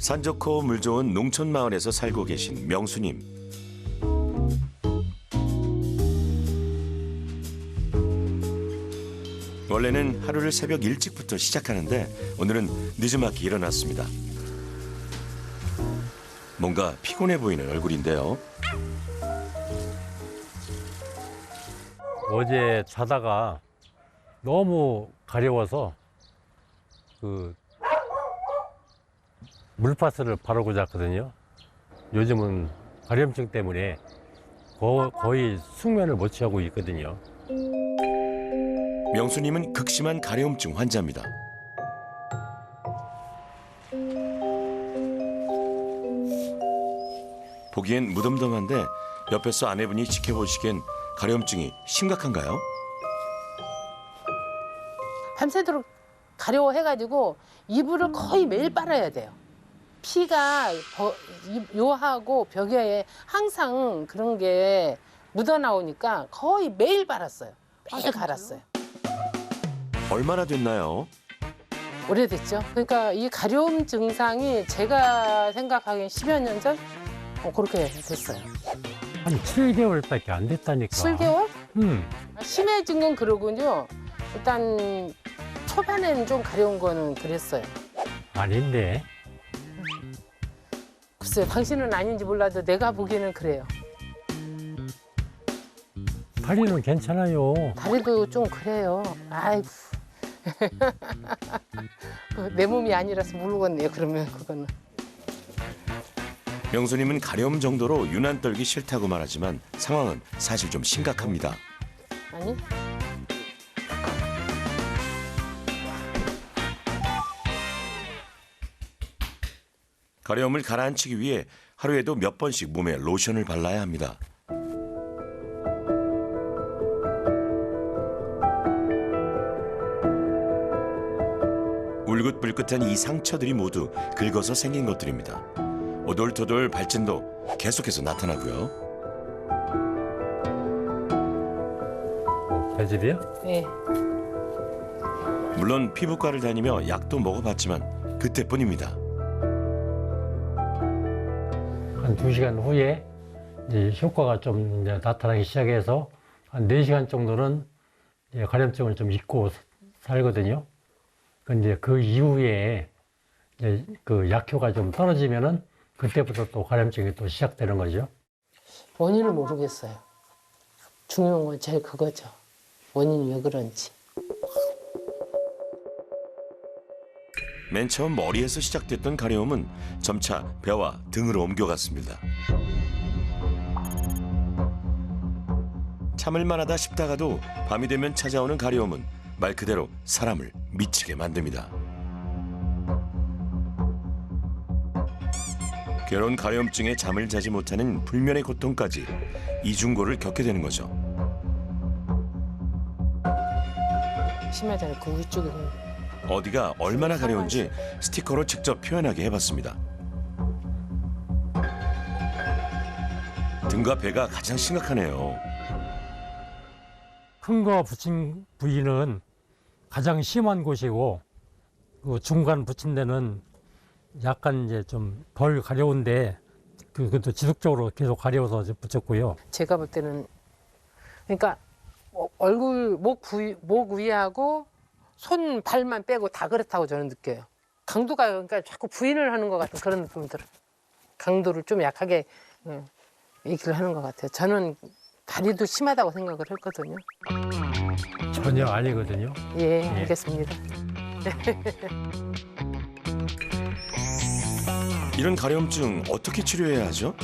산 좋고 물 좋은 농촌 마을에서 살고 계신 명수님. 원래는 하루를 새벽 일찍부터 시작하는데 오늘은 늦지막히 일어났습니다. 뭔가 피곤해 보이는 얼굴인데요. 어제 자다가 너무 가려워서 그 물파스를 바르고 잤거든요. 요즘은 가려움증 때문에 거의 숙면을 못 취하고 있거든요. 명수님은 극심한 가려움증 환자입니다. 보기엔 무덤덤한데 옆에서 아내분이 지켜보시기엔 가려움증이 심각한가요? 밤새도록 가려워해가지고 이불을 거의 매일 빨아야 돼요. 피가 요하고 벽에 항상 그런 게 묻어나오니까 거의 매일 빨았어요. 매일 갈았어요. 얼마나 됐나요? 오래됐죠. 그러니까 이 가려움 증상이 제가 생각하기엔 10여 년 전? 그렇게 됐어요. 한 7개월밖에 안 됐다니까. 7개월? 음. 심해진 건 그러군요. 일단 초반에는 좀 가려운 거는 그랬어요. 아닌데. 글쎄요, 당신은 아닌지 몰라도 내가 보기에는 그래요. 다리는 괜찮아요. 다리도 좀 그래요. 아이고. 내 몸이 아니라서 모르겠네요, 그러면 그거는. 명수님은 가려움 정도로 유난 떨기 싫다고 말하지만 상황은 사실 좀 심각합니다. 아니? 가려움을 가라앉히기 위해 하루에도 몇 번씩 몸에 로션을 발라야 합니다. 울긋불긋한 이 상처들이 모두 긁어서 생긴 것들입니다. 오돌토돌 발진도 계속해서 나타나고요. 배즙이요? 네. 물론 피부과를 다니며 약도 먹어봤지만 그때뿐입니다. 한 2시간 후에 이제 효과가 좀 이제 나타나기 시작해서 한 4시간 정도는 이제 가려움증을 좀 잊고 살거든요. 근데 그 이후에 이제 그 약효가 좀 떨어지면은 그때부터 또 가려움증이 또 시작되는 거죠. 원인을 모르겠어요. 중요한 건 제일 그거죠. 원인이 왜 그런지. 맨 처음 머리에서 시작됐던 가려움은 점차 배와 등으로 옮겨갔습니다. 참을만 하다 싶다가도 밤이 되면 찾아오는 가려움은 말 그대로 사람을 미치게 만듭니다. 괴로운 가려움증에 잠을 자지 못하는 불면의 고통까지 이중고를 겪게 되는 거죠. 심하잖아요. 그 위쪽에. 어디가 얼마나 가려운지 스티커로 직접 표현하게 해봤습니다. 등과 배가 가장 심각하네요. 큰 거 붙인 부위는 가장 심한 곳이고 그 중간 붙인 데는 약간 이제 좀 덜 가려운데 그것도 지속적으로 계속 가려워서 이제 붙였고요. 제가 볼 때는 그러니까 얼굴 목 위하고 손 발만 빼고 다 그렇다고 저는 느껴요. 강도가 그러니까 자꾸 부인을 하는 것 같은 그런 느낌이 들어요. 강도를 좀 약하게 얘기를 하는 것 같아요. 저는 다리도 심하다고 생각을 했거든요. 전혀 아니거든요. 예, 알겠습니다. 이런 가려움증 어떻게 치료해야 하죠?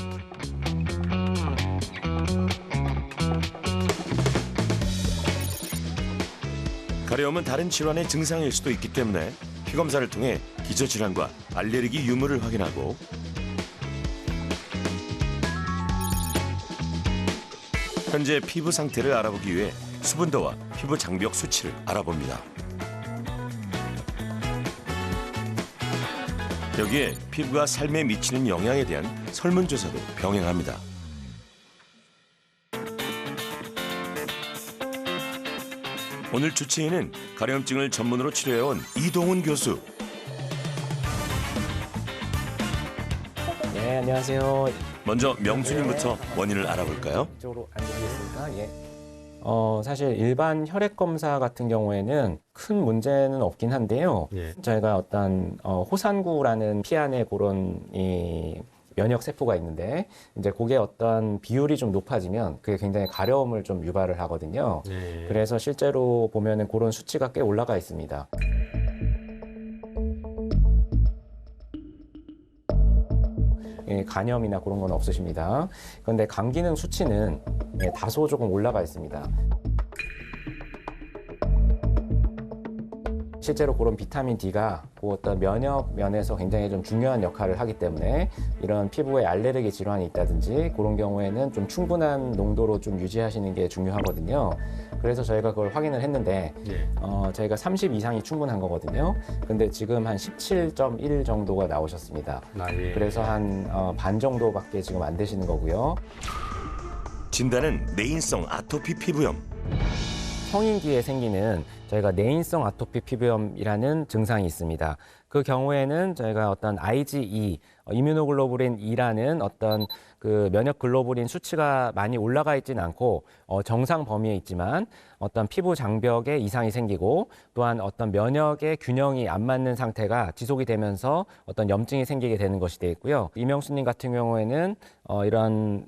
가려움은 다른 질환의 증상일 수도 있기 때문에 피검사를 통해 기저질환과 알레르기 유무를 확인하고 현재 피부 상태를 알아보기 위해 수분도와 피부 장벽 수치를 알아봅니다. 여기에 피부가 삶에 미치는 영향에 대한 설문조사도 병행합니다. 오늘 주치의는 가려움증을 전문으로 치료해온 이동훈 교수. 네, 안녕하세요. 먼저 명수님부터 원인을 알아볼까요? 이쪽으로 앉으시겠습니까? 예. 사실 일반 혈액 검사 같은 경우에는 큰 문제는 없긴 한데요. 예. 저희가 어떤 호산구라는 피 안에 그런 이 면역 세포가 있는데 이제 그게 어떤 비율이 좀 높아지면 그게 굉장히 가려움을 좀 유발을 하거든요. 네. 그래서 실제로 보면은 그런 수치가 꽤 올라가 있습니다. 간염이나 그런 건 없으십니다. 그런데 간 기능 수치는 다소 조금 올라가 있습니다. 실제로 그런 비타민 D가 그 어떤 면역 면에서 굉장히 좀 중요한 역할을 하기 때문에 이런 피부에 알레르기 질환이 있다든지 그런 경우에는 좀 충분한 농도로 좀 유지하시는 게 중요하거든요. 그래서 저희가 그걸 확인을 했는데 예. 저희가 30 이상이 충분한 거거든요. 근데 지금 한 17.1 정도가 나오셨습니다. 예. 그래서 한 반 정도밖에 지금 안 되시는 거고요. 진단은 내인성 아토피 피부염. 성인기에 생기는 저희가 내인성 아토피 피부염이라는 증상이 있습니다. 그 경우에는 저희가 어떤 IgE, 이뮤노글로불린 E라는 어떤 그 면역 글로불린 수치가 많이 올라가 있지는 않고 정상 범위에 있지만 어떤 피부 장벽에 이상이 생기고 또한 어떤 면역의 균형이 안 맞는 상태가 지속이 되면서 어떤 염증이 생기게 되는 것이 되어 있고요. 이명수님 같은 경우에는 이런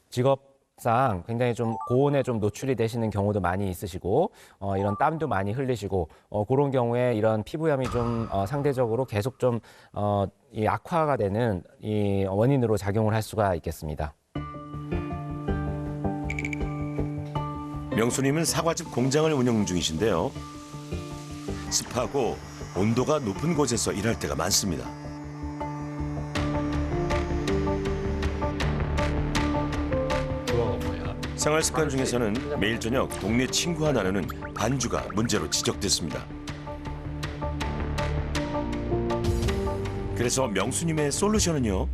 직업상 굉장히 좀 고온에 좀 노출이 되시는 경우도 많이 있으시고 이런 땀도 많이 흘리시고 그런 경우에 이런 피부염이 좀 상대적으로 계속 좀 이 악화가 되는 이 원인으로 작용을 할 수가 있겠습니다. 명수님은 사과즙 공장을 운영 중이신데요. 습하고 온도가 높은 곳에서 일할 때가 많습니다. 그거가 뭐야? 생활 습관 중에서는 매일 저녁 동네 친구와 나누는 반주가 문제로 지적됐습니다. 그래서 명수님의 솔루션은요?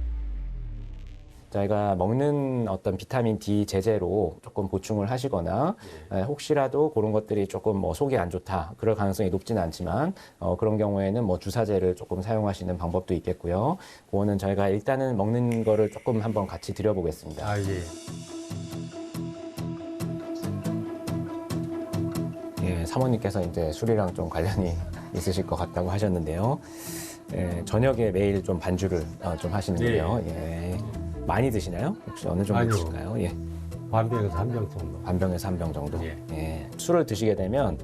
저희가 먹는 어떤 비타민 D 제제로 조금 보충을 하시거나 혹시라도 그런 것들이 조금 뭐 속이 안 좋다 그럴 가능성이 높지는 않지만 그런 경우에는 뭐 주사제를 조금 사용하시는 방법도 있겠고요. 그거는 저희가 일단은 먹는 거를 조금 한번 같이 드려보겠습니다. 예. 예, 사모님께서 이제 술이랑 좀 관련이 있으실 것 같다고 하셨는데요. 예, 저녁에 매일 좀 반주를 좀 하시는데요. 예. 많이 드시나요? 혹시 어느 정도 아니요. 드실까요? 예. 반병에서 한 병 정도. 반병에서 한 병 정도. 예. 예. 술을 드시게 되면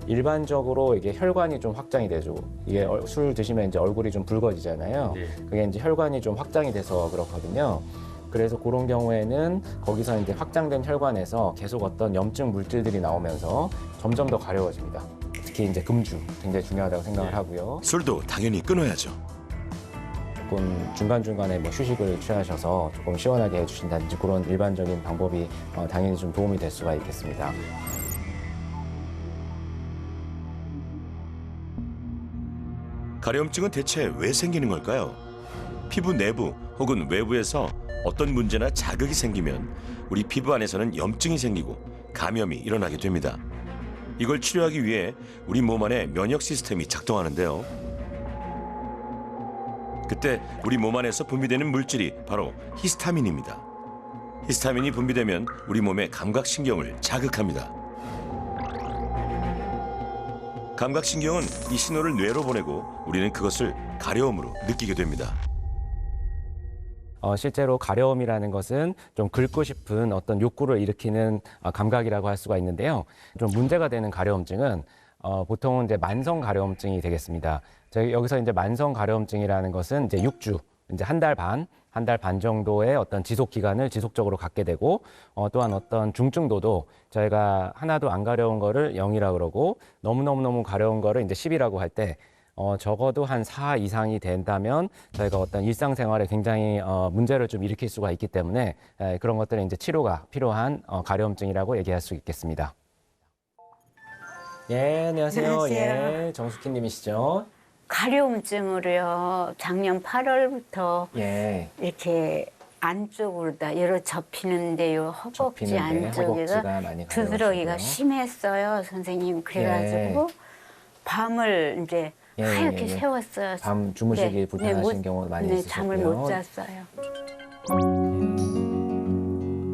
일반적으로 이게 혈관이 좀 확장이 되죠. 이게 술 드시면 이제 얼굴이 좀 붉어지잖아요. 예. 그게 이제 혈관이 좀 확장이 돼서 그렇거든요. 그래서 그런 경우에는 거기서 이제 확장된 혈관에서 계속 어떤 염증 물질들이 나오면서 점점 더 가려워집니다. 특히 이제 금주 굉장히 중요하다고 생각을 하고요. 술도 당연히 끊어야죠. 조금 중간중간에 뭐 휴식을 취하셔서 조금 시원하게 해주신다든지 그런 일반적인 방법이 당연히 좀 도움이 될 수가 있겠습니다. 가려움증은 대체 왜 생기는 걸까요? 피부 내부 혹은 외부에서 어떤 문제나 자극이 생기면 우리 피부 안에서는 염증이 생기고 감염이 일어나게 됩니다. 이걸 치료하기 위해 우리 몸 안에 면역 시스템이 작동하는데요. 그때 우리 몸 안에서 분비되는 물질이 바로 히스타민입니다. 히스타민이 분비되면 우리 몸의 감각신경을 자극합니다. 감각신경은 이 신호를 뇌로 보내고 우리는 그것을 가려움으로 느끼게 됩니다. 실제로 가려움이라는 것은 좀 긁고 싶은 어떤 욕구를 일으키는 감각이라고 할 수가 있는데요. 좀 문제가 되는 가려움증은 보통은 이제 만성 가려움증이 되겠습니다. 저희 여기서 이제 만성 가려움증이라는 것은 이제 6주, 이제 한 달 반 정도의 어떤 지속 기간을 지속적으로 갖게 되고 또한 어떤 중증도도 저희가 하나도 안 가려운 거를 0이라고 그러고 너무너무 가려운 거를 이제 10이라고 할 때 적어도 한 4 이상이 된다면 저희가 어떤 일상생활에 굉장히 문제를 좀 일으킬 수가 있기 때문에 그런 것들은 이제 치료가 필요한 가려움증이라고 얘기할 수 있겠습니다. 예, 안녕하세요. 안녕하세요. 예, 정숙희 님이시죠? 가려움증으로요. 작년 8월부터 예. 이렇게 안쪽으로 다 여러 접히는데요. 허벅지 접히는데 안쪽에가 허벅지가 많이 두드러기가 가려우시고요. 심했어요, 선생님. 그래가지고 밤을 이제 예, 하얗게 예, 예. 세웠어요. 밤 주무시기 네, 불편하신 못- 경우 많이 네, 있으셨고요. 잠을 못 잤어요.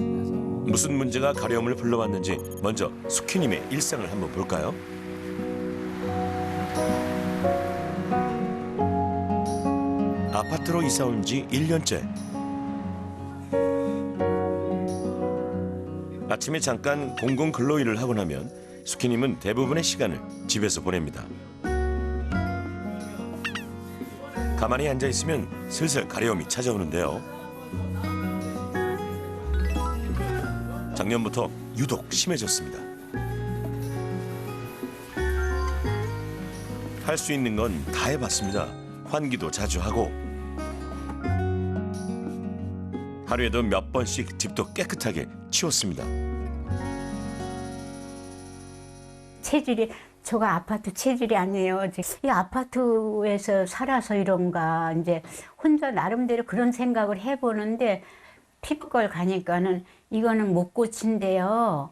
그래서 무슨 문제가 가려움을 불러왔는지 먼저 수키님의 일상을 한번 볼까요? 아파트로 이사 온 지 1년째. 아침에 잠깐 공공 근로 일을 하고 나면 수키님은 대부분의 시간을 집에서 보냅니다. 가만히 앉아 있으면 슬슬 가려움이 찾아오는데요. 작년부터 유독 심해졌습니다. 할 수 있는 건 다 해봤습니다. 환기도 자주 하고 하루에도 몇 번씩 집도 깨끗하게 치웠습니다. 체질이 저가 아파트 체질이 아니에요. 이 아파트에서 살아서 이런가 이제 혼자 나름대로 그런 생각을 해보는데 피부과 가니까는 이거는 못 고친대요.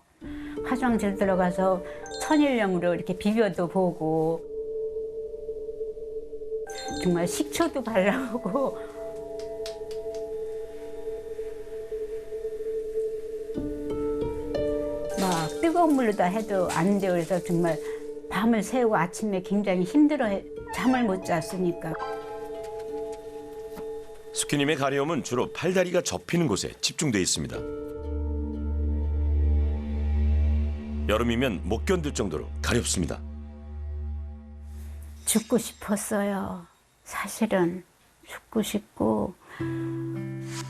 화장실 들어가서 천일염으로 이렇게 비벼도 보고 정말 식초도 발라보고 막 뜨거운 물로 다 해도 안 돼요. 그래서 정말 밤을 새우고 아침에 굉장히 힘들어해. 잠을 못 잤으니까. 수키님의 가려움은 주로 팔다리가 접히는 곳에 집중돼 있습니다. 여름이면 못 견딜 정도로 가렵습니다. 죽고 싶었어요. 사실은 죽고 싶고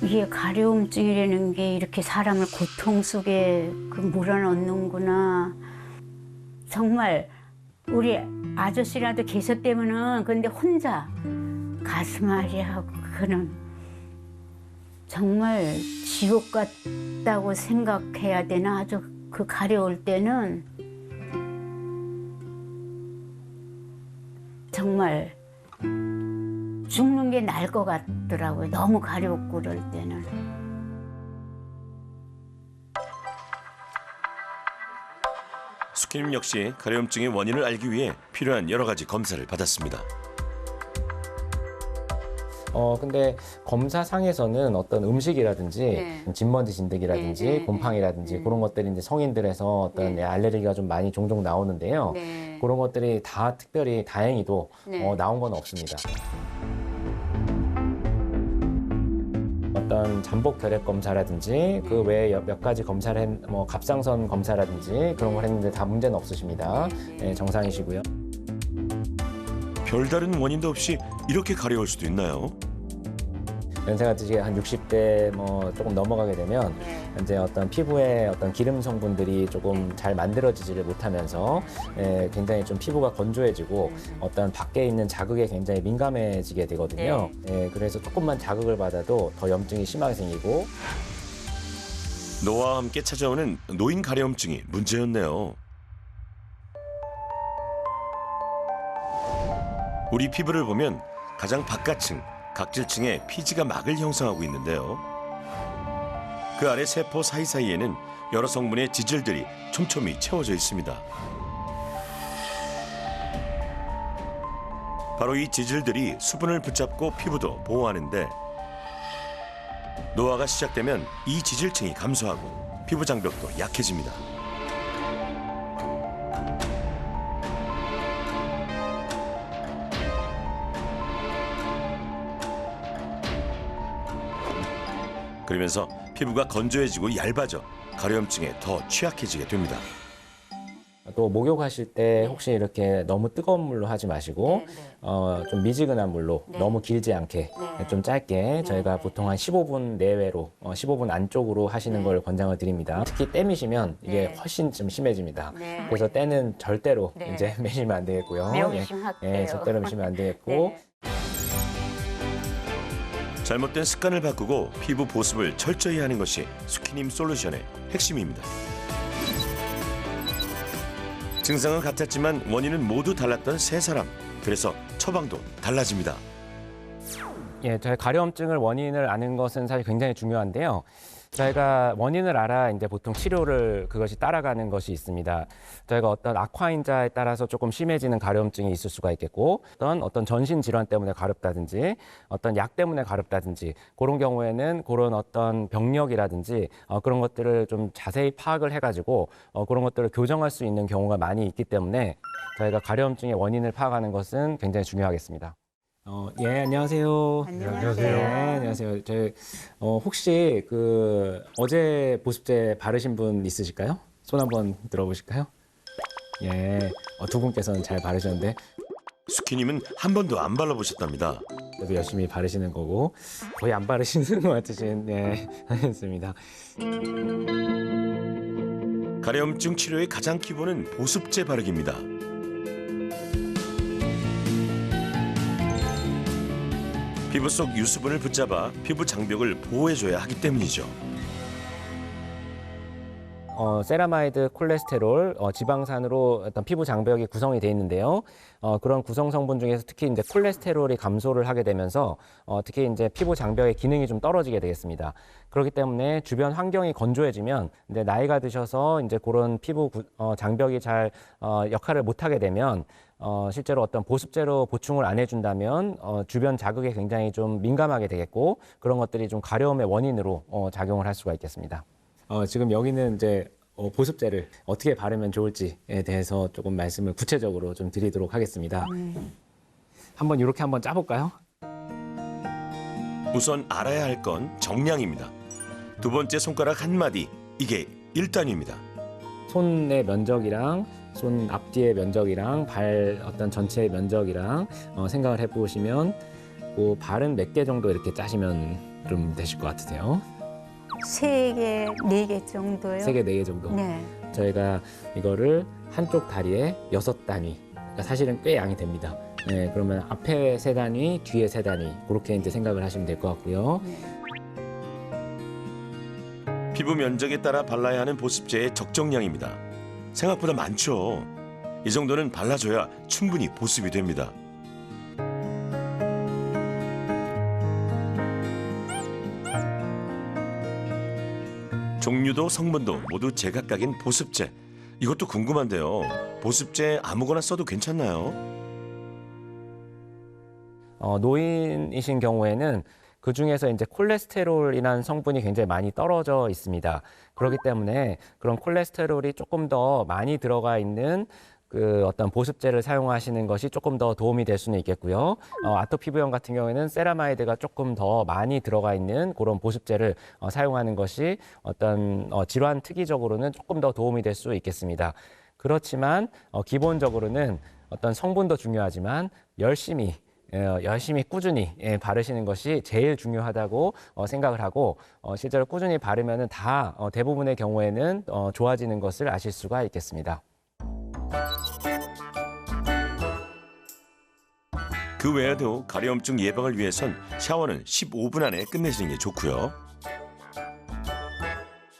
이게 가려움증이라는 게 이렇게 사람을 고통 속에 몰아넣는구나. 정말 우리 아저씨라도 계셨다면은 근데 혼자 가슴 아리하고 그는 정말 지옥 같다고 생각해야 되나. 아주 그 가려울 때는 정말 죽는 게 나을 것 같더라고요. 너무 가렵고 그럴 때는. 수키님 역시 가려움증의 원인을 알기 위해 필요한 여러 가지 검사를 받았습니다. 근데 검사상에서는 어떤 음식이라든지 네. 진먼지 진드기라든지 네, 네, 곰팡이라든지 네. 그런 것들이 이제 성인들에서 어떤 네. 알레르기가 좀 많이 종종 나오는데요. 네. 그런 것들이 다 특별히 다행히도 네. 나온 건 없습니다. 어떤 잠복 결핵 검사라든지 그 외에 몇 가지 검사를 뭐 갑상선 검사라든지 그런 걸 했는데 다 문제는 없으십니다. 네, 정상이시고요. 별다른 원인도 없이 이렇게 가려울 수도 있나요? 연세가 이제 한 60대 뭐 조금 넘어가게 되면 이제 어떤 피부에 어떤 기름 성분들이 조금 잘 만들어지지를 못하면서 굉장히 좀 피부가 건조해지고 어떤 밖에 있는 자극에 굉장히 민감해지게 되거든요. 그래서 조금만 자극을 받아도 더 염증이 심하게 생기고 노화와 함께 찾아오는 노인 가려움증이 문제였네요. 우리 피부를 보면 가장 바깥층, 각질층에 피지가 막을 형성하고 있는데요. 그 아래 세포 사이사이에는 여러 성분의 지질들이 촘촘히 채워져 있습니다. 바로 이 지질들이 수분을 붙잡고 피부도 보호하는데 노화가 시작되면 이 지질층이 감소하고 피부 장벽도 약해집니다. 그러면서 피부가 건조해지고 얇아져 가려움증에 더 취약해지게 됩니다. 또 목욕하실 때 혹시 이렇게 너무 뜨거운 물로 하지 마시고 좀 미지근한 물로 너무 길지 않게 좀 짧게 저희가 보통 한 15분 내외로 15분 안쪽으로 하시는 걸 권장을 드립니다. 특히 땜이시면 이게 훨씬 좀 심해집니다. 그래서 때는 절대로 이제 매시면 안 되겠고요. 매우 심할게요. 예, 절대로 매시면 안 되겠고 잘못된 습관을 바꾸고 피부 보습을 철저히 하는 것이 수키님 솔루션의 핵심입니다. 증상은 같았지만 원인은 모두 달랐던 세 사람. 그래서 처방도 달라집니다. 예, 저희 가려움증을 원인을 아는 것은 사실 굉장히 중요한데요. 저희가 원인을 알아 이제 보통 치료를 그것이 따라가는 것이 있습니다. 저희가 어떤 악화인자에 따라서 조금 심해지는 가려움증이 있을 수가 있겠고, 어떤 전신 질환 때문에 가렵다든지, 어떤 약 때문에 가렵다든지, 그런 경우에는 그런 어떤 병력이라든지 그런 것들을 좀 자세히 파악을 해가지고 그런 것들을 교정할 수 있는 경우가 많이 있기 때문에 저희가 가려움증의 원인을 파악하는 것은 굉장히 중요하겠습니다. 예, 안녕하세요. 안녕하세요. 네, 안녕하세요. 혹시 어제 보습제 바르신 분 있으실까요? 손 한번 들어보실까요? 예, 두 분께서는 잘 바르셨는데 수키님은 한 번도 안 발라보셨답니다. 그래도 열심히 바르시는 거고 거의 안 바르시는 것 같으신 하셨습니다. 가려움증 치료의 가장 기본은 보습제 바르기입니다. 피부 속 유수분을 붙잡아 피부 장벽을 보호해줘야 하기 때문이죠. 세라마이드, 콜레스테롤, 지방산으로 어떤 피부 장벽이 구성이 되어 있는데요. 그런 구성 성분 중에서 특히 이제 콜레스테롤이 감소를 하게 되면서 특히 이제 피부 장벽의 기능이 좀 떨어지게 되겠습니다. 그렇기 때문에 주변 환경이 건조해지면 이제 나이가 드셔서 이제 그런 피부 장벽이 잘 역할을 못 하게 되면 실제로 어떤 보습제로 보충을 안 해준다면 주변 자극에 굉장히 좀 민감하게 되겠고 그런 것들이 좀 가려움의 원인으로 작용을 할 수가 있겠습니다. 지금 여기는 이제 보습제를 어떻게 바르면 좋을지에 대해서 조금 말씀을 구체적으로 좀 드리도록 하겠습니다. 한번 이렇게 한번 짜볼까요? 우선 알아야 할 건 정량입니다. 두 번째 손가락 한 마디, 이게 1단위입니다. 손의 면적이랑 손 앞뒤의 면적이랑 발 어떤 전체의 면적이랑 생각을 해보시면 그 발은 몇 개 정도 이렇게 짜시면 좀 되실 것 같으세요? 3개, 4개 정도요. 3개, 4개 정도. 네. 저희가 이거를 한쪽 다리에 6단위. 그러니까 사실은 꽤 양이 됩니다. 네, 그러면 앞에 3단위, 뒤에 3단위. 그렇게 이제 생각을 하시면 될 것 같고요. 피부 면적에 따라 발라야 하는 보습제의 적정량입니다. 생각보다 많죠. 이 정도는 발라줘야 충분히 보습이 됩니다. 종류도 성분도 모두 제각각인 보습제. 이것도 궁금한데요. 보습제 아무거나 써도 괜찮나요? 노인이신 경우에는 그 중에서 이제 콜레스테롤이라는 성분이 굉장히 많이 떨어져 있습니다. 그렇기 때문에 그런 콜레스테롤이 조금 더 많이 들어가 있는 그 어떤 보습제를 사용하시는 것이 조금 더 도움이 될 수는 있겠고요. 아토피 부형 같은 경우에는 세라마이드가 조금 더 많이 들어가 있는 그런 보습제를 사용하는 것이 어떤 질환 특이적으로는 조금 더 도움이 될 수 있겠습니다. 그렇지만 기본적으로는 어떤 성분도 중요하지만 열심히 꾸준히 바르시는 것이 제일 중요하다고 생각을 하고 실제로 꾸준히 바르면은 다 대부분의 경우에는 좋아지는 것을 아실 수가 있겠습니다. 그 외에도 가려움증 예방을 위해선 샤워는 15분 안에 끝내시는 게 좋고요.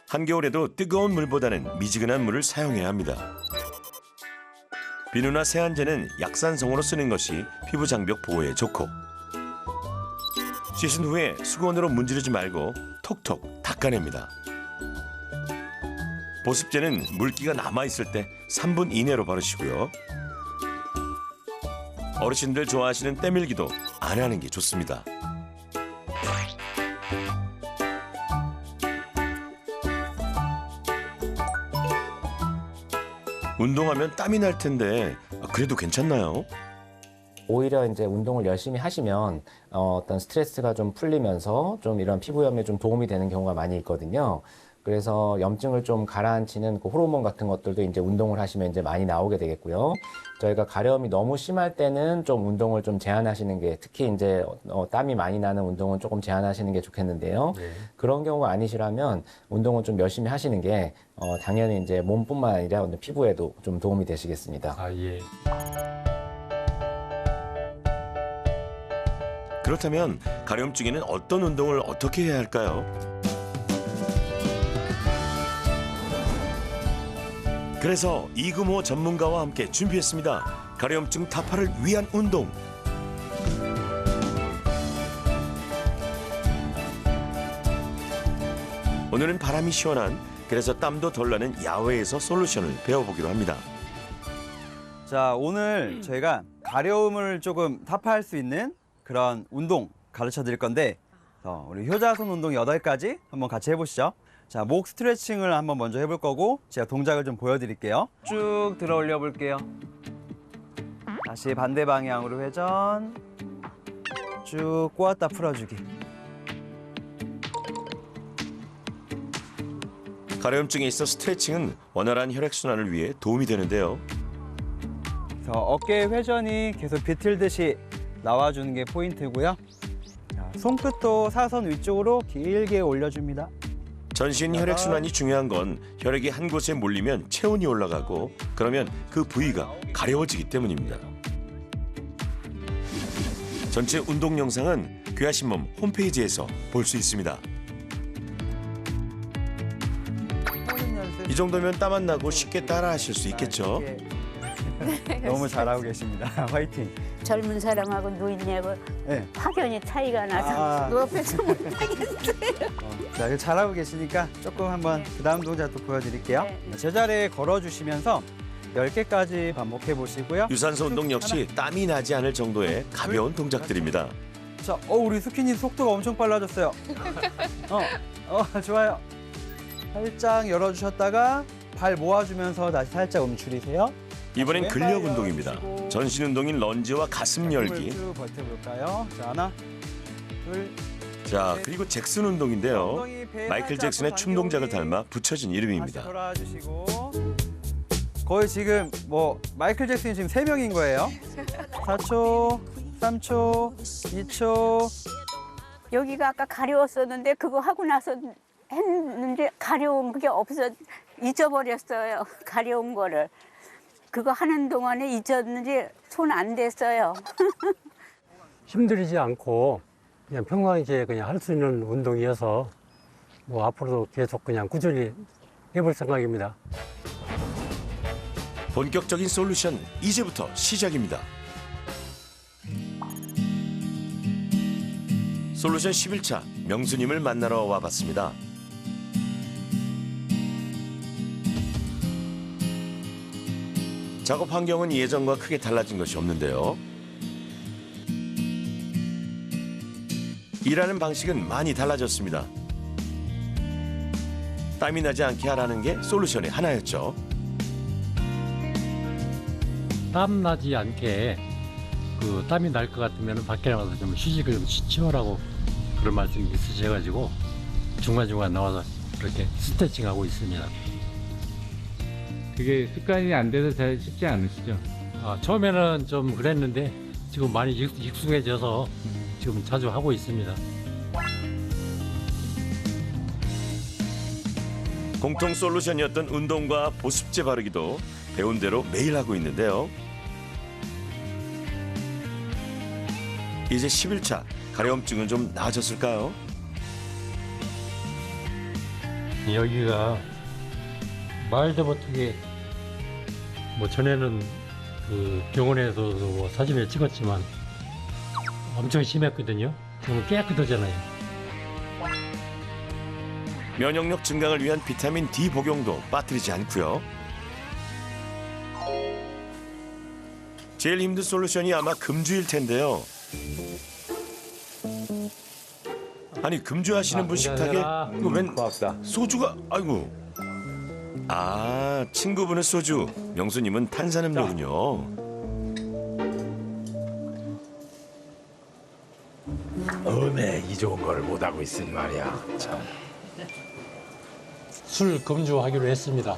한겨울에도 뜨거운 물보다는 미지근한 물을 사용해야 합니다. 비누나 세안제는 약산성으로 쓰는 것이 피부 장벽 보호에 좋고 씻은 후에 수건으로 문지르지 말고 톡톡 닦아냅니다. 보습제는 물기가 남아있을 때 3분 이내로 바르시고요. 어르신들 좋아하시는 때밀기도 안 하는 게 좋습니다. 운동하면 땀이 날 텐데 그래도 괜찮나요? 오히려 이제 운동을 열심히 하시면 어떤 스트레스가 좀 풀리면서 좀 이런 피부염에 좀 도움이 되는 경우가 많이 있거든요. 그래서 염증을 좀 가라앉히는 그 호르몬 같은 것들도 이제 운동을 하시면 이제 많이 나오게 되겠고요. 저희가 가려움이 너무 심할 때는 좀 운동을 좀 제한하시는 게 특히 이제 땀이 많이 나는 운동은 조금 제한하시는 게 좋겠는데요. 네. 그런 경우가 아니시라면 운동을 좀 열심히 하시는 게 당연히 이제 몸뿐만 아니라 피부에도 좀 도움이 되시겠습니다. 아, 예. 그렇다면 가려움증에는 어떤 운동을 어떻게 해야 할까요? 그래서 이금호 전문가와 함께 준비했습니다. 가려움증 타파를 위한 운동. 오늘은 바람이 시원한 그래서 땀도 덜 나는 야외에서 솔루션을 배워보기로 합니다. 자, 오늘 저희가 가려움을 조금 타파할 수 있는 그런 운동 가르쳐 드릴 건데 우리 효자손 운동 8가지 한번 같이 해보시죠. 자, 목 스트레칭을 한번 먼저 해볼 거고 제가 동작을 좀 보여드릴게요. 쭉 들어 올려 볼게요. 다시 반대 방향으로 회전. 쭉 꼬았다 풀어주기. 가려움증에 있어 스트레칭은 원활한 혈액순환을 위해 도움이 되는데요. 그래서 어깨 회전이 계속 비틀듯이 나와주는 게 포인트고요. 자, 손끝도 사선 위쪽으로 길게 올려줍니다. 전신 혈액순환이 중요한 건 혈액이 한 곳에 몰리면 체온이 올라가고 그러면 그 부위가 가려워지기 때문입니다. 전체 운동 영상은 귀하신 몸 홈페이지에서 볼 수 있습니다. 이 정도면 땀 안 나고 쉽게 따라 하실 수 있겠죠? 너무 잘하고 계십니다. 화이팅. 젊은 사람하고 노인네하고 네. 확연히 차이가 나서 누워서 못하겠어요. 자, 이거 잘하고 계시니까 조금 한번 그 다음 동작 또 보여드릴게요. 네. 제자리에 걸어주시면서 10개까지 반복해 보시고요. 유산소 운동 역시 땀이 나지 않을 정도의 가벼운 동작들입니다. 자, 우리 스키님 속도가 엄청 빨라졌어요. 좋아요. 살짝 열어주셨다가 발 모아주면서 다시 살짝 움츠리세요. 이번엔 근력 운동입니다. 전신 운동인 런지와 가슴 열기. 쭉 버텨볼까요? 자, 하나, 둘. 자, 그리고 잭슨 운동인데요. 엉덩이 배 마이클 살짝 잭슨의 춤 동작을 닮아 붙여진 다시 이름입니다. 돌아주시고. 거의 지금 마이클 잭슨이 지금 3명인 거예요. 4초, 3초, 2초. 여기가 아까 가려웠었는데 그거 하고 나서 했는데 가려운 그게 없어 잊어버렸어요. 가려운 거를. 그거 하는 동안에 잊었는지 손 안 댔어요. 힘들이지 않고 그냥 평상시에 그냥 할 수 있는 운동이어서 뭐 앞으로도 계속 그냥 꾸준히 해볼 생각입니다. 본격적인 솔루션 이제부터 시작입니다. 솔루션 11차 명수님을 만나러 와봤습니다. 작업 환경은 예전과 크게 달라진 것이 없는데요. 일하는 방식은 많이 달라졌습니다. 땀이 나지 않게 하라는 게 솔루션의 하나였죠. 땀 나지 않게 그 땀이 날 것 같으면 밖에 나가서 좀 휴식을 좀 취하라고 그런 말씀이 있으셔가지고 중간중간 나와서 그렇게 스트레칭하고 있습니다. 그게 습관이 안 돼서 잘 쉽지 않으시죠? 처음에는 좀 그랬는데 지금 많이 익숙해져서 지금 자주 하고 있습니다. 공통 솔루션이었던 운동과 보습제 바르기도 배운 대로 매일 하고 있는데요. 이제 11차 가려움증은 좀 나아졌을까요? 여기가 말도 못하게 뭐 전에는 그 병원에서도 뭐 사진을 찍었지만 엄청 심했거든요. 지금 깨끗하잖아요. 면역력 증강을 위한 비타민 D 복용도 빠뜨리지 않고요. 제일 힘든 솔루션이 아마 금주일 텐데요. 아니 금주하시는 분 식탁에 이거 웬 소주가 아이고. 친구분은 소주, 명수님은 탄산음료군요. 어메 이 좋은 걸 못하고 있으니 말이야. 참. 술 금주하기로 했습니다.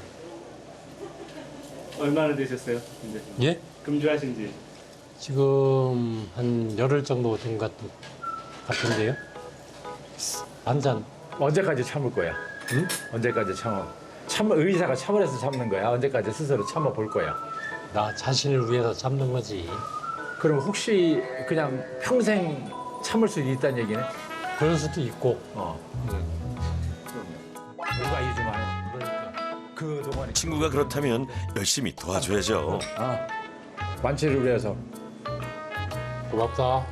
얼마나 되셨어요? 근데 예? 금주하신 지? 지금 한 열흘 정도 된 것 같은데요. 한 잔. 언제까지 참을 거야? 응? 언제까지 참아? 의사가 참으래서 참는 거야? 언제까지 스스로 참아 볼 거야? 나 자신을 위해서 참는 거지. 그럼 혹시 그냥 평생 참을 수 있다는 얘기네? 그럴 수도 있고. 누가 이주만해? 그 동안에 친구가 그렇다면 열심히 도와줘야죠. 완치를 위해서. 고맙다.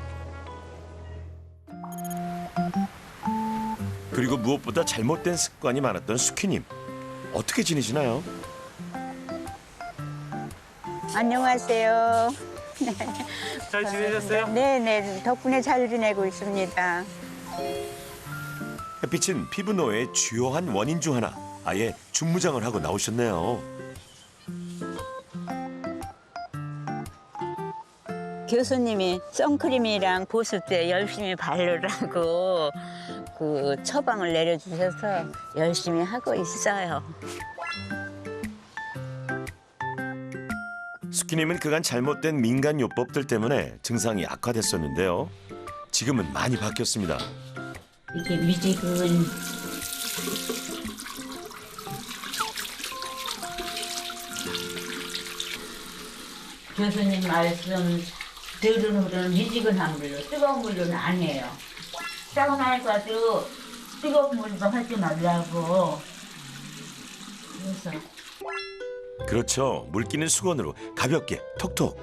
그리고 무엇보다 잘못된 습관이 많았던 수키님. 어떻게 지내시나요? 안녕하세요. 잘 지내셨어요? 네네, 덕분에 잘 지내고 있습니다. 햇빛은 피부 노화의 주요한 원인 중 하나. 아예 중무장을 하고 나오셨네요. 교수님이 선크림이랑 보습제 열심히 바르라고 그 처방을 내려주셔서 열심히 하고 있어요. 수키님은 그간 잘못된 민간 요법들 때문에 증상이 악화됐었는데요. 지금은 많이 바뀌었습니다. 이게 미지근 교수님 말씀 들은 미지근한 물로 뜨거운 물로는 안 해요. 사우나에서도 뜨거운 물로 하지 말라고. 그래서 그렇죠. 물기는 수건으로 가볍게 톡톡.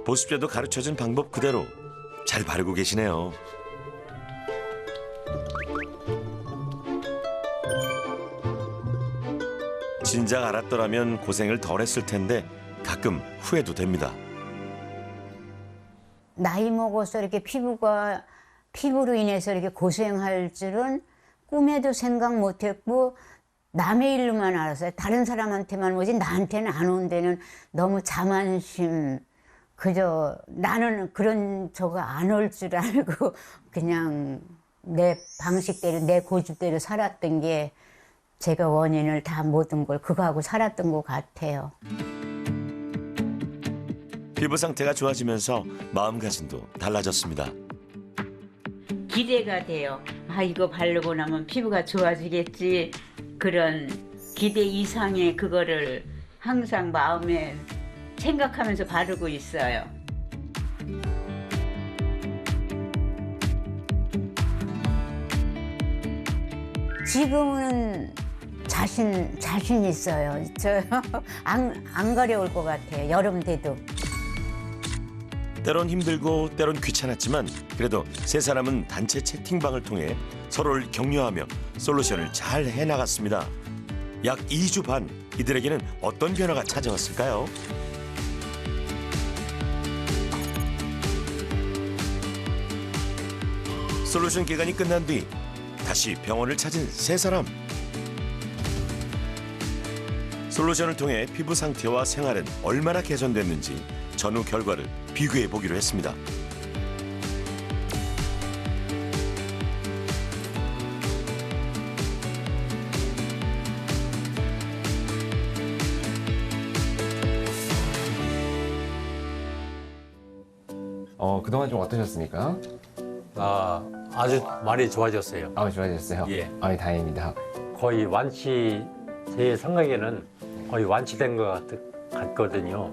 보습제도 가르쳐준 방법 그대로 잘 바르고 계시네요. 진작 알았더라면 고생을 덜 했을 텐데 가끔 후회도 됩니다. 나이 먹어서 이렇게 피부로 인해서 이렇게 고생할 줄은 꿈에도 생각 못했고 남의 일로만 알았어요. 다른 사람한테만 오지 나한테는 안 온 데는 너무 자만심. 그저 나는 그런 저거 안 올 줄 알고 그냥 내 방식대로 내 고집대로 살았던 게 제가 원인을 다 모든 걸 그거하고 살았던 것 같아요. 피부 상태가 좋아지면서 마음가짐도 달라졌습니다. 기대가 돼요. 아, 이거 바르고 나면 피부가 좋아지겠지. 그런 기대 이상의 그거를 항상 마음에 생각하면서 바르고 있어요. 지금은 자신 있어요. 저 안 가려울 것 같아요. 여름 돼도. 때론 힘들고 때론 귀찮았지만 그래도 세 사람은 단체 채팅방을 통해 서로를 격려하며 솔루션을 잘 해나갔습니다. 약 2주 반, 이들에게는 어떤 변화가 찾아왔을까요? 솔루션 기간이 끝난 뒤 다시 병원을 찾은 세 사람. 솔루션을 통해 피부 상태와 생활은 얼마나 개선됐는지 전후 결과를 비교해 보기로 했습니다. 그동안 좀 어떠셨습니까? 아주 많이 좋아졌어요. 좋아졌어요? 예. 다행입니다. 거의 제 생각에는 거의 완치된 것 같거든요.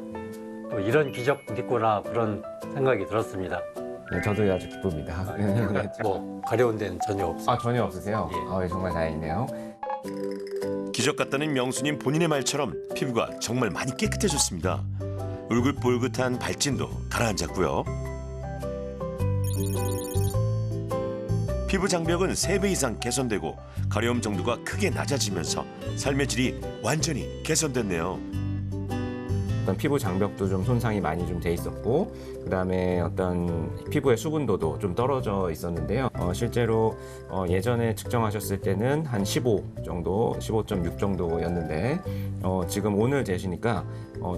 또 이런 기적 있구나 그런 생각이 들었습니다. 네, 저도 아주 기쁩니다. 뭐 가려운 데는 전혀 없어요. 전혀 없으세요? 예. 정말 다행이네요. 기적 같다는 명수님 본인의 말처럼 피부가 정말 많이 깨끗해졌습니다. 울긋불긋한 발진도 가라앉았고요. 피부 장벽은 3배 이상 개선되고 가려움 정도가 크게 낮아지면서 삶의 질이 완전히 개선됐네요. 어떤 피부 장벽도 좀 손상이 많이 좀 돼 있었고, 그다음에 어떤 피부의 수분도도 좀 떨어져 있었는데요. 실제로 예전에 측정하셨을 때는 한 15 정도, 15.6 정도였는데 지금 오늘 재시니까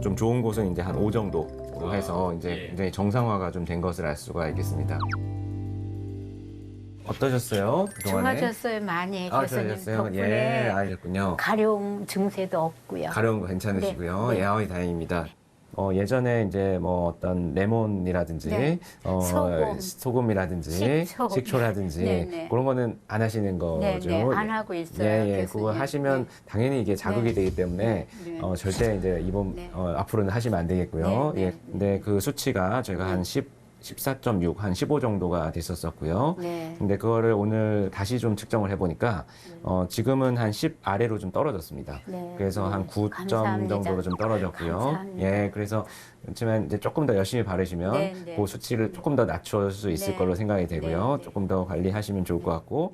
좀 좋은 곳은 이제 한 5 정도 해서 이제 굉장히 정상화가 좀 된 것을 알 수가 있겠습니다. 어떠셨어요? 그동안에? 좋아졌어요, 많이. 교수님 좋아졌어요? 덕분에. 예, 알겠군요. 가려움 증세도 없고요. 가려운 거 괜찮으시고요. 네, 네. 예, 다행입니다. 예전에 이제 뭐 어떤 레몬이라든지 네. 소금이라든지 식초라든지 네, 네. 그런 거는 안 하시는 거죠? 네, 안 하고 있어요. 예, 교수님. 그거 하시면 당연히 이게 자극이 네. 되기 때문에 네. 절대 이제 네. 앞으로는 하시면 안 되겠고요. 네, 네. 예, 근데 그 수치가 저희가 한 14.6, 한 15 정도가 됐었었고요. 네. 근데 그거를 오늘 다시 좀 측정을 해보니까 지금은 한 10 아래로 좀 떨어졌습니다. 네. 그래서 한 9점 감사합니다. 정도로 좀 떨어졌고요. 감사합니다. 예, 그래서 그렇지만 이제 조금 더 열심히 바르시면 네, 네. 그 수치를 조금 더 낮출 수 있을 네. 걸로 생각이 되고요. 네, 네. 조금 더 관리하시면 좋을 것 같고.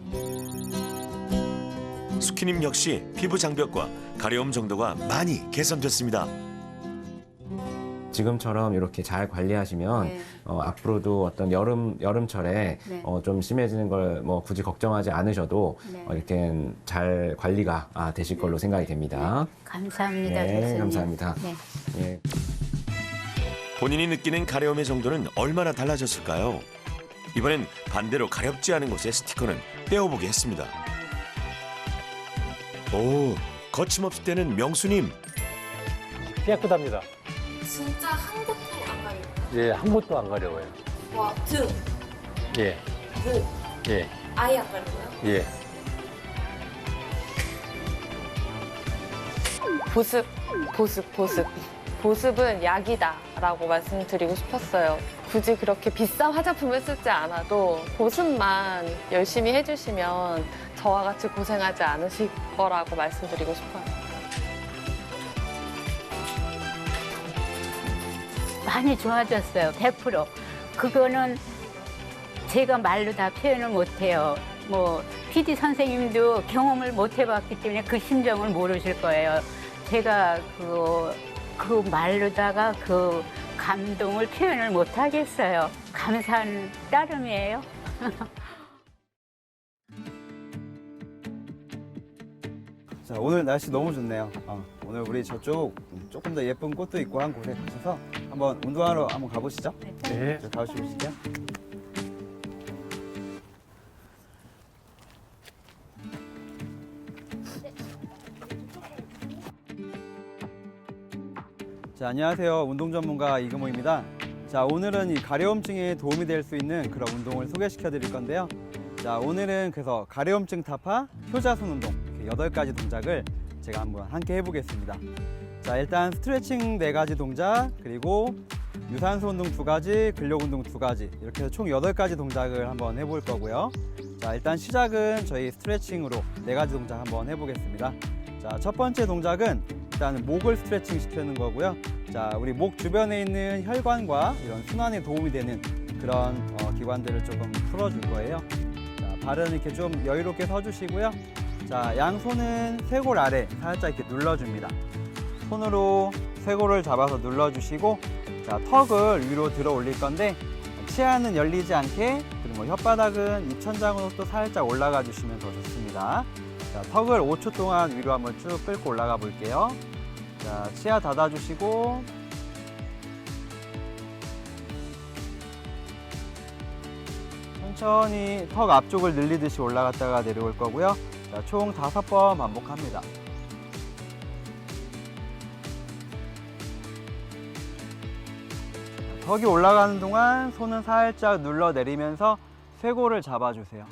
스키님 역시 피부 장벽과 가려움 정도가 많이 개선됐습니다. 지금처럼 이렇게 잘 관리하시면 네. 앞으로도 어떤 여름철에 네. 좀 심해지는 걸 뭐 굳이 걱정하지 않으셔도 네. 이렇게 잘 관리가 되실 걸로 생각이 됩니다. 감사합니다, 네, 교수님. 감사합니다. 네. 예. 본인이 느끼는 가려움의 정도는 얼마나 달라졌을까요? 이번엔 반대로 가렵지 않은 곳에 스티커는 떼어보게 했습니다. 오, 거침없이 떼는 명수님. 깨끗합니다. 진짜 한 곳도 안 가려요. 예, 한 곳도 안 가려워요. 와, 등, 예, 목, 예, 아예 안 가려워요? 예. 보습은 약이다라고 말씀드리고 싶었어요. 굳이 그렇게 비싼 화장품을 쓰지 않아도 보습만 열심히 해주시면 저와 같이 고생하지 않으실 거라고 말씀드리고 싶어요. 많이 좋아졌어요. 100%. 그거는 제가 말로 다 표현을 못해요. 뭐 PD 선생님도 경험을 못 해봤기 때문에 그 심정을 모르실 거예요. 제가 그 말로다가 그 감동을 표현을 못 하겠어요. 감사한 따름이에요. 자, 오늘 날씨 너무 좋네요. 오늘 우리 저쪽 조금 더 예쁜 꽃도 있고 한 곳에 가셔서 한번 운동하러 한번 가보시죠. 네. 저 가보실게요. 자, 안녕하세요. 운동 전문가 이금호입니다. 자, 오늘은 이 가려움증에 도움이 될 수 있는 그런 운동을 소개시켜 드릴 건데요. 자, 오늘은 그래서 가려움증 타파 효자손 운동 8가지 동작을 제가 한번 함께 해보겠습니다. 자, 일단 스트레칭 4가지 동작, 그리고 유산소 운동 2가지, 근력 운동 2가지, 이렇게 해서 총 8가지 동작을 한번 해볼 거고요. 자, 일단 시작은 저희 스트레칭으로 4가지 동작 한번 해보겠습니다. 자, 첫 번째 동작은 일단 목을 스트레칭 시키는 거고요. 자, 우리 목 주변에 있는 혈관과 이런 순환에 도움이 되는 그런 기관들을 조금 풀어줄 거예요. 자, 발은 이렇게 좀 여유롭게 서주시고요. 자, 양손은 쇄골 아래 살짝 이렇게 눌러줍니다. 손으로 쇄골을 잡아서 눌러주시고, 자, 턱을 위로 들어 올릴 건데 치아는 열리지 않게, 그리고 혓바닥은 입천장으로 또 살짝 올라가 주시면 더 좋습니다. 자, 턱을 5초 동안 위로 한번 쭉 끌고 올라가 볼게요. 자, 치아 닫아주시고, 천천히 턱 앞쪽을 늘리듯이 올라갔다가 내려올 거고요. 자, 총 5번 반복합니다. 턱이 올라가는 동안 손은 살짝 눌러 내리면서 쇄골을 잡아주세요.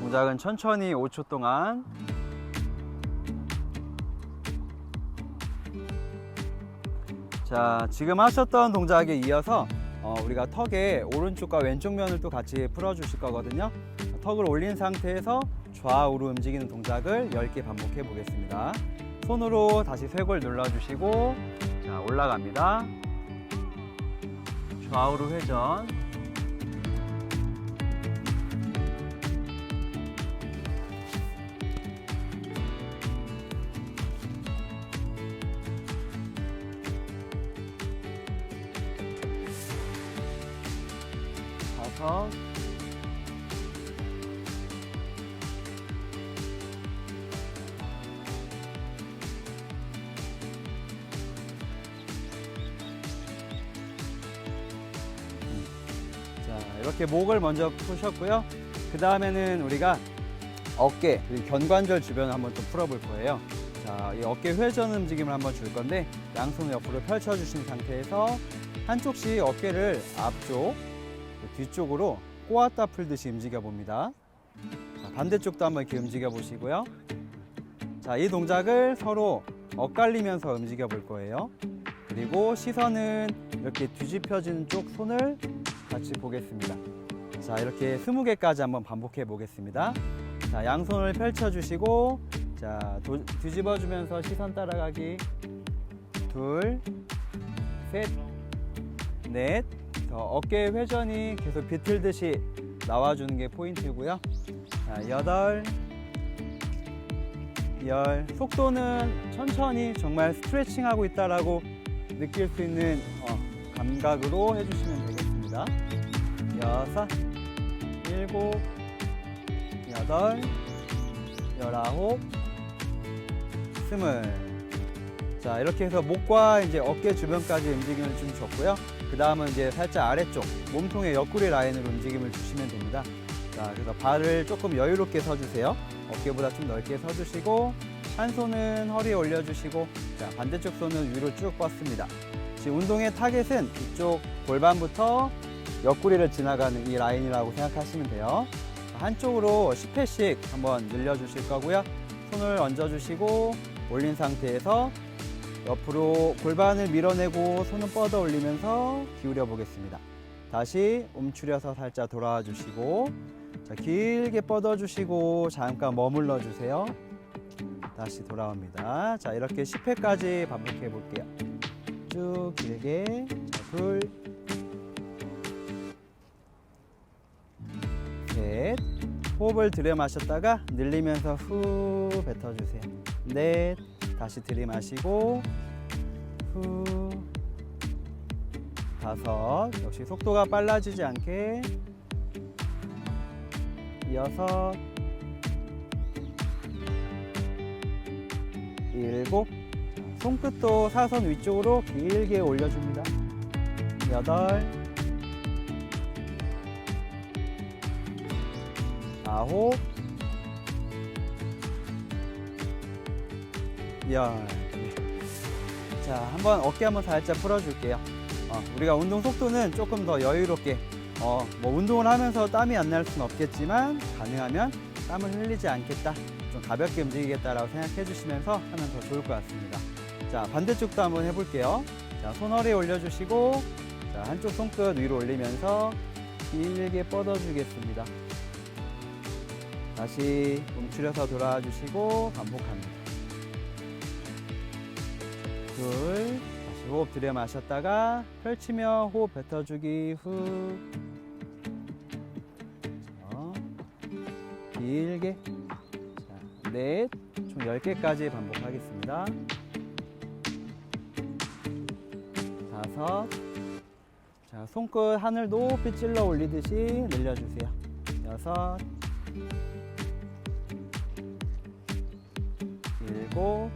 동작은 천천히 5초 동안. 자, 지금 하셨던 동작에 이어서 우리가 턱의 오른쪽과 왼쪽 면을 또 같이 풀어주실 거거든요. 턱을 올린 상태에서 좌우로 움직이는 동작을 10개 반복해 보겠습니다. 손으로 다시 쇄골 눌러주시고, 자, 올라갑니다. 좌우로 회전. 다섯. 자, 이렇게 목을 먼저 푸셨고요. 그 다음에는 우리가 어깨, 그리고 견관절 주변을 한번 좀 풀어볼 거예요. 자, 이 어깨 회전 움직임을 한번 줄 건데, 양손을 옆으로 펼쳐주신 상태에서 한쪽씩 어깨를 앞쪽, 뒤쪽으로 꼬았다 풀듯이 움직여 봅니다. 자, 반대쪽도 한번 이렇게 움직여 보시고요. 자, 이 동작을 서로 엇갈리면서 움직여 볼 거예요. 그리고 시선은 이렇게 뒤집혀지는 쪽 손을 같이 보겠습니다. 자, 이렇게 20개까지 한번 반복해 보겠습니다. 자, 양손을 펼쳐 주시고, 자, 뒤집어 주면서 시선 따라가기. 둘, 셋, 넷. 어깨 회전이 계속 비틀듯이 나와주는 게 포인트고요. 자, 8, 10. 속도는 천천히 정말 스트레칭하고 있다라고 느낄 수 있는 감각으로 해주시면 되겠습니다. 6, 7, 8, 19, 20. 자, 이렇게 해서 목과 이제 어깨 주변까지 움직임을 좀 줬고요. 그 다음은 이제 살짝 아래쪽 몸통의 옆구리 라인으로 움직임을 주시면 됩니다. 자, 그래서 발을 조금 여유롭게 서주세요. 어깨보다 좀 넓게 서주시고, 한 손은 허리에 올려주시고, 자, 반대쪽 손은 위로 쭉 뻗습니다. 지금 운동의 타겟은 이쪽 골반부터 옆구리를 지나가는 이 라인이라고 생각하시면 돼요. 자, 한쪽으로 10회씩 한번 늘려주실 거고요. 손을 얹어주시고 올린 상태에서 옆으로 골반을 밀어내고 손은 뻗어 올리면서 기울여 보겠습니다. 다시 움츠려서 살짝 돌아와 주시고, 자, 길게 뻗어 주시고 잠깐 머물러 주세요. 다시 돌아옵니다. 자, 이렇게 10회까지 반복해 볼게요. 쭉 길게. 자, 둘, 셋. 호흡을 들여 마셨다가 늘리면서 후 뱉어 주세요. 넷. 다시 들이마시고 후. 5. 역시 속도가 빨라지지 않게. 6, 7. 손끝도 사선 위쪽으로 길게 올려줍니다. 8, 9, 10. 자, 한번 어깨 한번 살짝 풀어줄게요. 우리가 운동 속도는 조금 더 여유롭게, 뭐 운동을 하면서 땀이 안 날 수는 없겠지만 가능하면 땀을 흘리지 않겠다, 좀 가볍게 움직이겠다라고 생각해 주시면서 하면 더 좋을 것 같습니다. 자, 반대쪽도 한번 해볼게요. 자, 손 허리에 올려주시고, 자, 한쪽 손끝 위로 올리면서 길게 뻗어주겠습니다. 다시 움츠려서 돌아와 주시고 반복합니다. 둘, 다시 호흡 들여 마셨다가 펼치며 호흡 뱉어주기. 후. 길게. 자, 넷, 총 10개까지 반복하겠습니다. 5. 자, 손끝 하늘 높이 찔러 올리듯이 늘려주세요. 6, 7.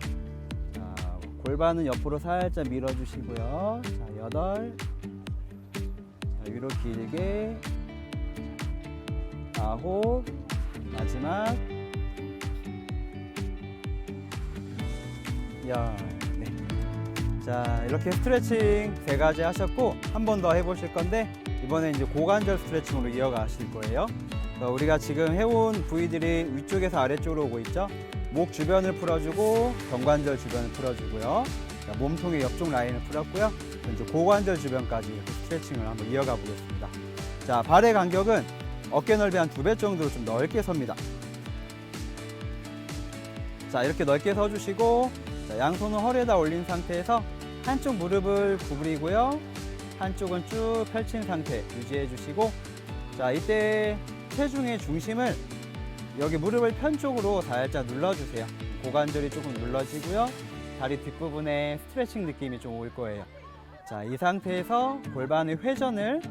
자, 골반은 옆으로 살짝 밀어주시고요. 자, 8. 자, 위로 길게. 9. 마지막. 10. 네. 자, 이렇게 스트레칭 3가지 하셨고, 한 번 더 해보실 건데, 이번에 이제 고관절 스트레칭으로 이어가실 거예요. 우리가 지금 해온 부위들이 위쪽에서 아래쪽으로 오고 있죠. 목 주변을 풀어주고 경관절 주변을 풀어주고요. 자, 몸통의 옆쪽 라인을 풀었고요. 이제 고관절 주변까지 스트레칭을 한번 이어가 보겠습니다. 자, 발의 간격은 어깨 넓이 한 2배 정도로 좀 넓게 섭니다. 자, 이렇게 넓게 서주시고, 자, 양손은 허리에다 올린 상태에서 한쪽 무릎을 구부리고요. 한쪽은 쭉 펼친 상태 유지해 주시고, 자, 이때 체중의 중심을 여기 무릎을 편 쪽으로 살짝 눌러주세요. 고관절이 조금 눌러지고요. 다리 뒷부분에 스트레칭 느낌이 좀 올 거예요. 자, 이 상태에서 골반의 회전을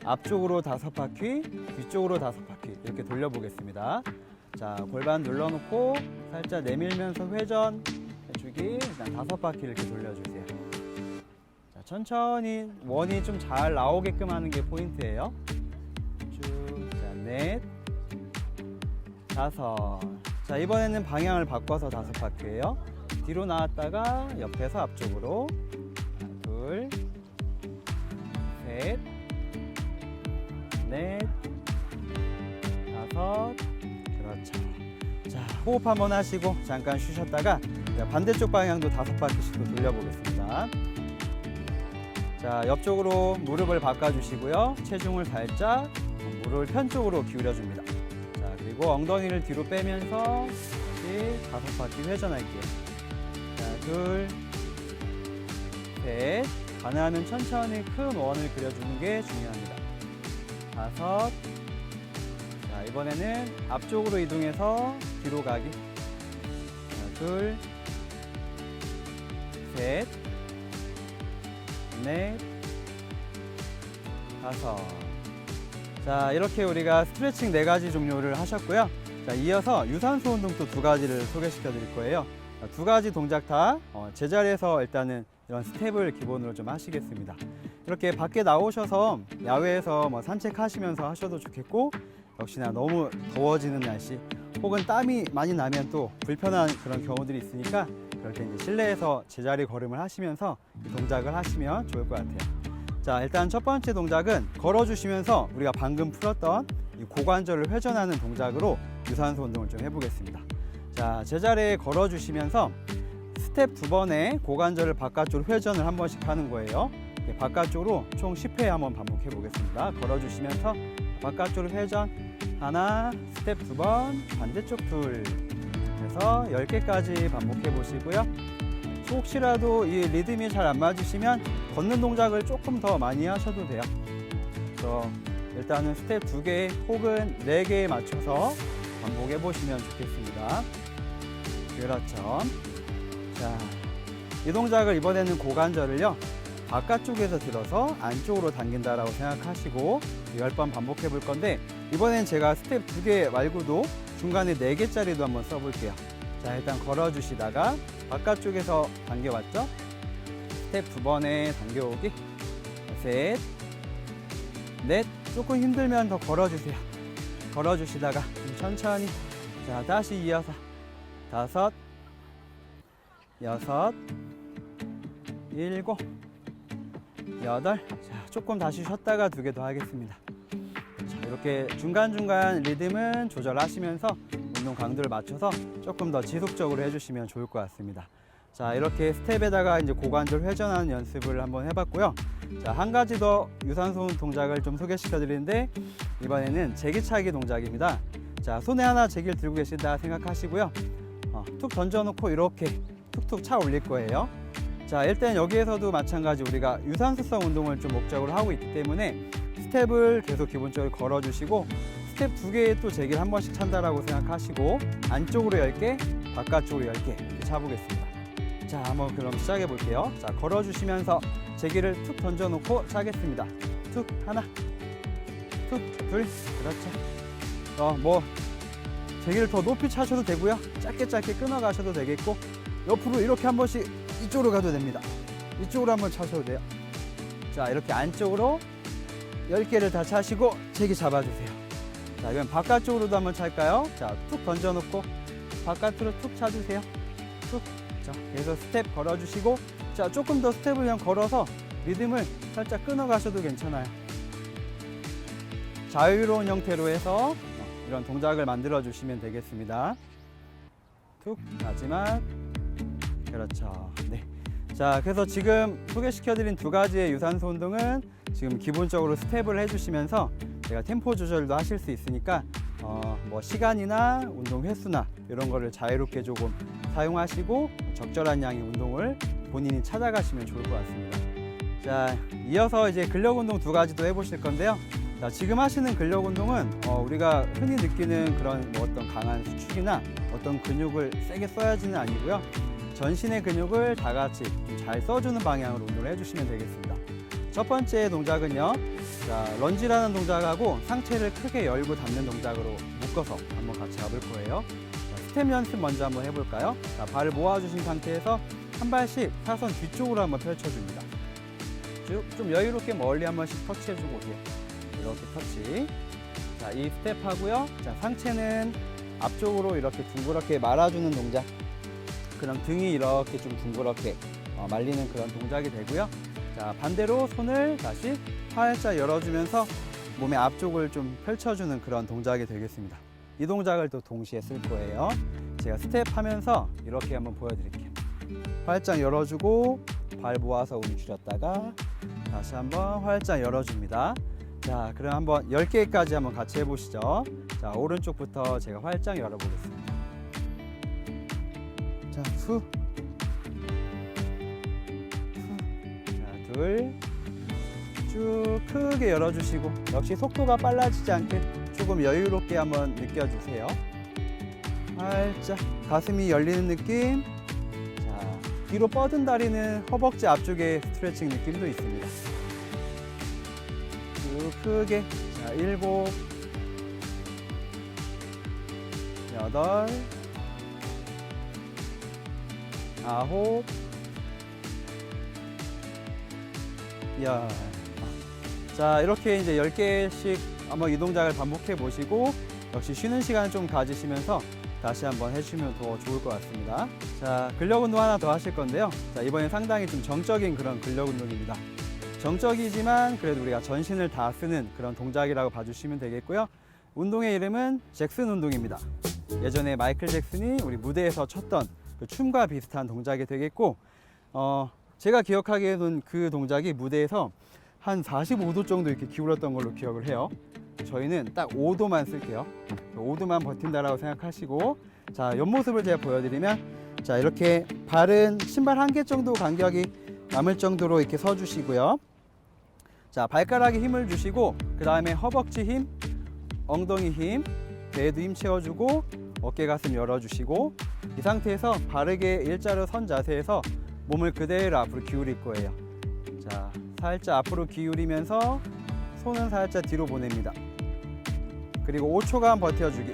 앞쪽으로 5바퀴, 뒤쪽으로 5바퀴 이렇게 돌려보겠습니다. 자, 골반 눌러놓고 살짝 내밀면서 회전 해주기. 일단 5바퀴 이렇게 돌려주세요. 자, 천천히 원이 좀 잘 나오게끔 하는 게 포인트예요. 쭉. 자, 넷, 5. 자, 이번에는 방향을 바꿔서 5바퀴예요. 뒤로 나왔다가 옆에서 앞쪽으로. 둘, 셋, 넷, 다섯. 그렇죠. 자, 호흡 한번 하시고 잠깐 쉬셨다가 반대쪽 방향도 5바퀴씩 또 돌려보겠습니다. 자, 옆쪽으로 무릎을 바꿔주시고요. 체중을 살짝 무릎을 편 쪽으로 기울여줍니다. 자, 그리고 엉덩이를 뒤로 빼면서 다시 5바퀴 회전할게요. 자, 둘, 셋. 가능하면 천천히 큰 원을 그려주는 게 중요합니다. 5. 자, 이번에는 앞쪽으로 이동해서 뒤로 가기. 자, 둘, 셋, 넷, 5. 자, 이렇게 우리가 스트레칭 4가지 종류를 하셨고요. 자, 이어서 유산소 운동 또 2가지를 소개시켜 드릴 거예요. 자, 2가지 동작 다 제자리에서 일단은 이런 스텝을 기본으로 좀 하시겠습니다. 이렇게 밖에 나오셔서 야외에서 뭐 산책하시면서 하셔도 좋겠고, 역시나 너무 더워지는 날씨 혹은 땀이 많이 나면 또 불편한 그런 경우들이 있으니까 그럴 때 이제 실내에서 제자리 걸음을 하시면서 이 동작을 하시면 좋을 것 같아요. 자, 일단 첫 번째 동작은 걸어주시면서 우리가 방금 풀었던 이 고관절을 회전하는 동작으로 유산소 운동을 좀 해보겠습니다. 자, 제자리에 걸어주시면서 스텝 2번에 고관절을 바깥쪽으로 회전을 한 번씩 하는 거예요. 바깥쪽으로 총 10회 한번 반복해 보겠습니다. 걸어주시면서 바깥쪽으로 회전 하나, 스텝 2번, 반대쪽 둘, 그래서 10개까지 반복해 보시고요. 혹시라도 이 리듬이 잘 안 맞으시면 걷는 동작을 조금 더 많이 하셔도 돼요. 그래서 일단은 스텝 2개 혹은 4개에 맞춰서 반복해 보시면 좋겠습니다. 그렇죠. 자, 이 동작을 이번에는 고관절을요, 바깥쪽에서 들어서 안쪽으로 당긴다라고 생각하시고 10번 반복해 볼 건데, 이번엔 제가 스텝 2개 말고도 중간에 4개짜리도 한번 써볼게요. 자, 일단 걸어주시다가 바깥쪽에서 당겨왔죠? 스텝 2번에 당겨오기. 셋, 넷. 조금 힘들면 더 걸어주세요. 걸어주시다가 좀 천천히. 자, 다시 이어서 5, 6, 7, 8. 자, 조금 다시 쉬었다가 2개 더 하겠습니다. 자, 이렇게 중간중간 리듬은 조절하시면서 운동 강도를 맞춰서 조금 더 지속적으로 해주시면 좋을 것 같습니다. 자, 이렇게 스텝에다가 이제 고관절 회전하는 연습을 한번 해봤고요. 자, 한 가지 더 유산소 동작을 좀 소개시켜 드리는데, 이번에는 제기차기 동작입니다. 자, 손에 하나 제기를 들고 계신다 생각하시고요. 툭 던져놓고 이렇게 툭툭 차 올릴 거예요. 자, 일단 여기에서도 마찬가지 우리가 유산소성 운동을 좀 목적으로 하고 있기 때문에 스텝을 계속 기본적으로 걸어주시고, 스텝 2개에 또 제기를 한 번씩 찬다라고 생각하시고 안쪽으로 10개, 바깥쪽으로 10개 이렇게 차보겠습니다. 자, 한번 그럼 시작해 볼게요. 자, 걸어주시면서 제기를 툭 던져놓고 차겠습니다. 툭 하나, 툭 둘, 그렇죠. 뭐 제기를 더 높이 차셔도 되고요. 짧게 끊어가셔도 되겠고, 옆으로 이렇게 한 번씩 이쪽으로 가도 됩니다. 이쪽으로 한번 차셔도 돼요. 자, 이렇게 안쪽으로 10개를 다 차시고 제기 잡아주세요. 자, 이건 바깥쪽으로도 한번 찰까요? 자, 툭 던져놓고 바깥으로 툭 차주세요. 툭. 자, 그래서 스텝 걸어주시고, 자, 조금 더 스텝을 그냥 걸어서 리듬을 살짝 끊어가셔도 괜찮아요. 자유로운 형태로 해서 이런 동작을 만들어 주시면 되겠습니다. 툭, 마지막. 그렇죠. 네. 자, 그래서 지금 소개시켜드린 2가지의 유산소 운동은 지금 기본적으로 스텝을 해주시면서 제가 템포 조절도 하실 수 있으니까 뭐 시간이나 운동 횟수나 이런 거를 자유롭게 조금 사용하시고 적절한 양의 운동을 본인이 찾아가시면 좋을 것 같습니다. 자, 이어서 이제 근력 운동 2가지도 해보실 건데요. 자, 지금 하시는 근력 운동은 우리가 흔히 느끼는 그런 뭐 어떤 강한 수축이나 어떤 근육을 세게 써야지는 아니고요. 전신의 근육을 다 같이 잘 써주는 방향으로 운동을 해주시면 되겠습니다. 첫 번째 동작은요, 자, 런지라는 동작하고 상체를 크게 열고 닫는 동작으로 묶어서 한번 같이 해볼 거예요. 자, 스텝 연습 먼저 한번 해볼까요? 자, 발을 모아주신 상태에서 한 발씩 타선 뒤쪽으로 한번 펼쳐줍니다. 쭉 좀 여유롭게 멀리 한 번씩 터치해주고 오세요. 이렇게 터치. 자, 이 스텝 하고요. 자, 상체는 앞쪽으로 이렇게 둥그렇게 말아주는 동작. 그럼 등이 이렇게 좀 둥그렇게 말리는 그런 동작이 되고요. 자, 반대로 손을 다시 활짝 열어주면서 몸의 앞쪽을 좀 펼쳐주는 그런 동작이 되겠습니다. 이 동작을 또 동시에 쓸 거예요. 제가 스텝 하면서 이렇게 한번 보여드릴게요. 활짝 열어주고 발 모아서 움츠렸다가 다시 한번 활짝 열어줍니다. 자, 그럼 한번 10개까지 한번 같이 해보시죠. 자, 오른쪽부터 제가 활짝 열어보겠습니다. 자, 후. 자, 둘. 쭉 크게 열어주시고 역시 속도가 빨라지지 않게 조금 여유롭게 한번 느껴주세요. 살짝 가슴이 열리는 느낌. 자, 뒤로 뻗은 다리는 허벅지 앞쪽에 스트레칭 느낌도 있습니다. 쭉 크게. 자, 7, 8, 9, 10. 자, 이렇게 이제 10개씩 한번 이 동작을 반복해 보시고 역시 쉬는 시간을 좀 가지시면서 다시 한번 해주시면 더 좋을 것 같습니다. 자, 근력 운동 하나 더 하실 건데요. 자, 이번엔 상당히 좀 정적인 그런 근력 운동입니다. 정적이지만 그래도 우리가 전신을 다 쓰는 그런 동작이라고 봐주시면 되겠고요. 운동의 이름은 잭슨 운동입니다. 예전에 마이클 잭슨이 우리 무대에서 췄던 그 춤과 비슷한 동작이 되겠고, 제가 기억하기에는 그 동작이 무대에서 한 45도 정도 이렇게 기울었던 걸로 기억을 해요. 저희는 딱 5도만 쓸게요. 5도만 버틴다라고 생각하시고, 자, 옆모습을 제가 보여드리면, 자, 이렇게 발은 신발 1개 정도 간격이 남을 정도로 이렇게 서주시고요. 자, 발가락에 힘을 주시고, 그 다음에 허벅지 힘, 엉덩이 힘, 배에도 힘 채워주고, 어깨 가슴 열어주시고, 이 상태에서 바르게 일자로 선 자세에서 몸을 그대로 앞으로 기울일 거예요. 자, 살짝 앞으로 기울이면서 손은 살짝 뒤로 보냅니다. 그리고 5초간 버텨주기.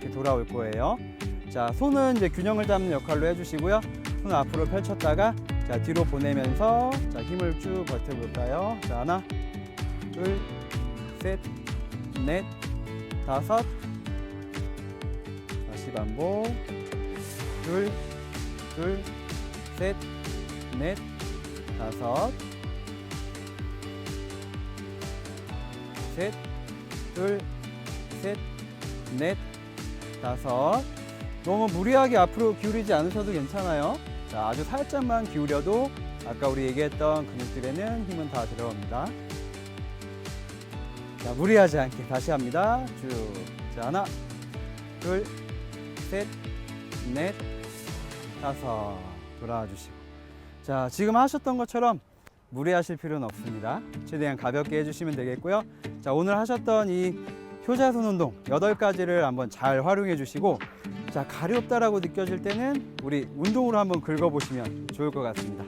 이렇게 돌아올 거예요. 자, 손은 이제 균형을 잡는 역할로 해주시고요. 손 앞으로 펼쳤다가 자, 뒤로 보내면서 자, 힘을 쭉 버텨볼까요? 자, 하나, 둘, 셋, 넷, 다섯. 다시 반복. 둘, 셋, 넷, 다섯. 셋, 둘, 셋, 넷, 다섯. 너무 무리하게 앞으로 기울이지 않으셔도 괜찮아요. 자, 아주 살짝만 기울여도 아까 우리 얘기했던 근육들에는 힘은 다 들어갑니다. 자, 무리하지 않게 다시 합니다. 쭉. 자, 하나, 둘, 셋, 넷, 다섯. 돌아와 주시고. 자, 지금 하셨던 것처럼 무리하실 필요는 없습니다. 최대한 가볍게 해주시면 되겠고요. 자, 오늘 하셨던 이 효자손 운동 8가지를 한번 잘 활용해 주시고, 자, 가렵다라고 느껴질 때는 우리 운동으로 한번 긁어보시면 좋을 것 같습니다.